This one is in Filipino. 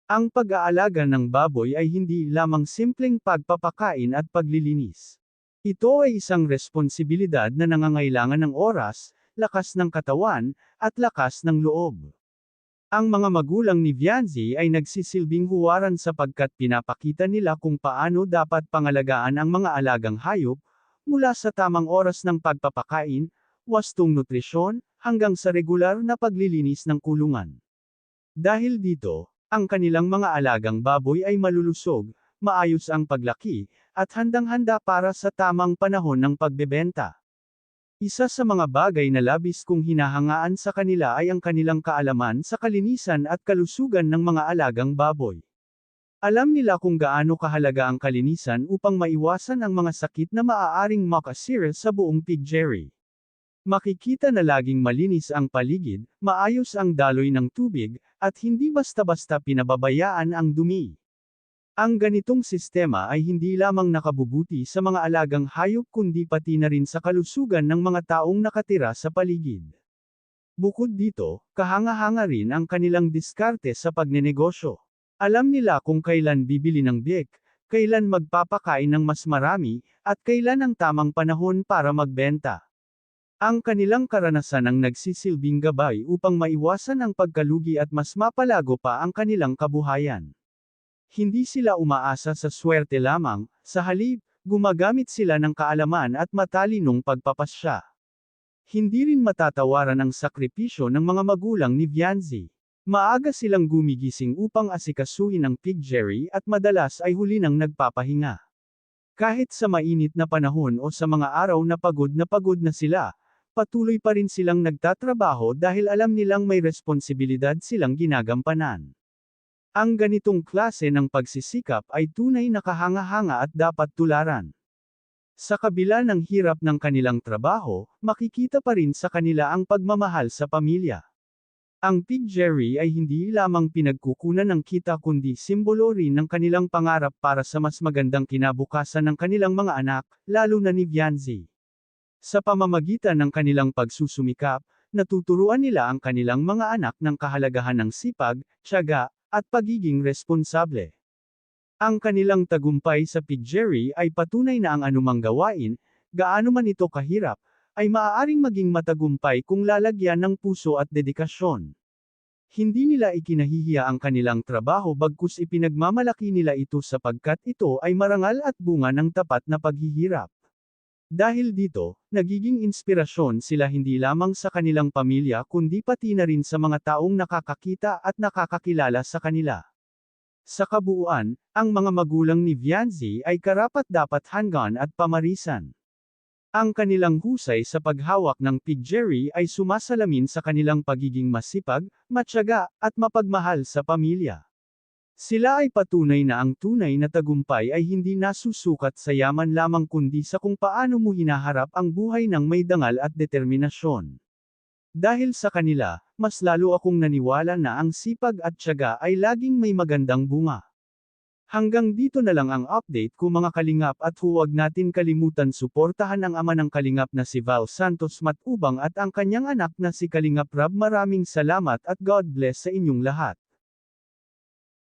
Ang pag-aalaga ng baboy ay hindi lamang simpleng pagpapakain at paglilinis. Ito ay isang responsibilidad na nangangailangan ng oras, lakas ng katawan, at lakas ng loob. Ang mga magulang ni Vianzi ay nagsisilbing huwaran sapagkat pinapakita nila kung paano dapat pangalagaan ang mga alagang hayop, mula sa tamang oras ng pagpapakain, wastong nutrisyon, hanggang sa regular na paglilinis ng kulungan. Dahil dito, ang kanilang mga alagang baboy ay malulusog, maayos ang paglaki, at handang-handa para sa tamang panahon ng pagbebenta. Isa sa mga bagay na labis kong hinahangaan sa kanila ay ang kanilang kaalaman sa kalinisan at kalusugan ng mga alagang baboy. Alam nila kung gaano kahalaga ang kalinisan upang maiwasan ang mga sakit na maaaring makasira sa buong piggery. Makikita na laging malinis ang paligid, maayos ang daloy ng tubig, at hindi basta-basta pinababayaan ang dumi. Ang ganitong sistema ay hindi lamang nakabubuti sa mga alagang hayop kundi pati na rin sa kalusugan ng mga taong nakatira sa paligid. Bukod dito, kahanga-hanga rin ang kanilang diskarte sa pagnenegosyo. Alam nila kung kailan bibili ng biik, kailan magpapakain ng mas marami, at kailan ang tamang panahon para magbenta. Ang kanilang karanasan ang nagsisilbing gabay upang maiwasan ang pagkalugi at mas mapalago pa ang kanilang kabuhayan. Hindi sila umaasa sa swerte lamang, sa halip, gumagamit sila ng kaalaman at matalinong pagpapasya. Hindi rin matatawaran ang sakripisyo ng mga magulang ni Vianzi. Maaga silang gumigising upang asikasuhin ang piggery at madalas ay huli nang nagpapahinga. Kahit sa mainit na panahon o sa mga araw na pagod na sila, patuloy pa rin silang nagtatrabaho dahil alam nilang may responsibilidad silang ginagampanan. Ang ganitong klase ng pagsisikap ay tunay na kahanga-hanga at dapat tularan. Sa kabila ng hirap ng kanilang trabaho, makikita pa rin sa kanila ang pagmamahal sa pamilya. Ang piggery ay hindi lamang pinagkukunan ng kita kundi simbolo rin ng kanilang pangarap para sa mas magandang kinabukasan ng kanilang mga anak, lalo na ni Vianzi. Sa pamamagitan ng kanilang pagsusumikap, natuturuan nila ang kanilang mga anak ng kahalagahan ng sipag, tiyaga, at pagiging responsable. Ang kanilang tagumpay sa piggery ay patunay na ang anumang gawain, gaano man ito kahirap, ay maaaring maging matagumpay kung lalagyan ng puso at dedikasyon. Hindi nila ikinahihiya ang kanilang trabaho bagkus ipinagmamalaki nila ito sapagkat ito ay marangal at bunga ng tapat na paghihirap. Dahil dito, nagiging inspirasyon sila hindi lamang sa kanilang pamilya kundi pati na rin sa mga taong nakakakita at nakakakilala sa kanila. Sa kabuuan, ang mga magulang ni Vianzi ay karapat-dapat hanggan at pamarisan. Ang kanilang husay sa paghawak ng piggery ay sumasalamin sa kanilang pagiging masipag, matiyaga, at mapagmahal sa pamilya. Sila ay patunay na ang tunay na tagumpay ay hindi nasusukat sa yaman lamang kundi sa kung paano mo hinaharap ang buhay ng may dangal at determinasyon. Dahil sa kanila, mas lalo akong naniwala na ang sipag at tiyaga ay laging may magandang bunga. Hanggang dito na lang ang update ko mga kalingap at huwag natin kalimutan suportahan ang ama ng kalingap na si Val Santos Matubang at ang kanyang anak na si Kalingap Rab. Maraming salamat at God bless sa inyong lahat.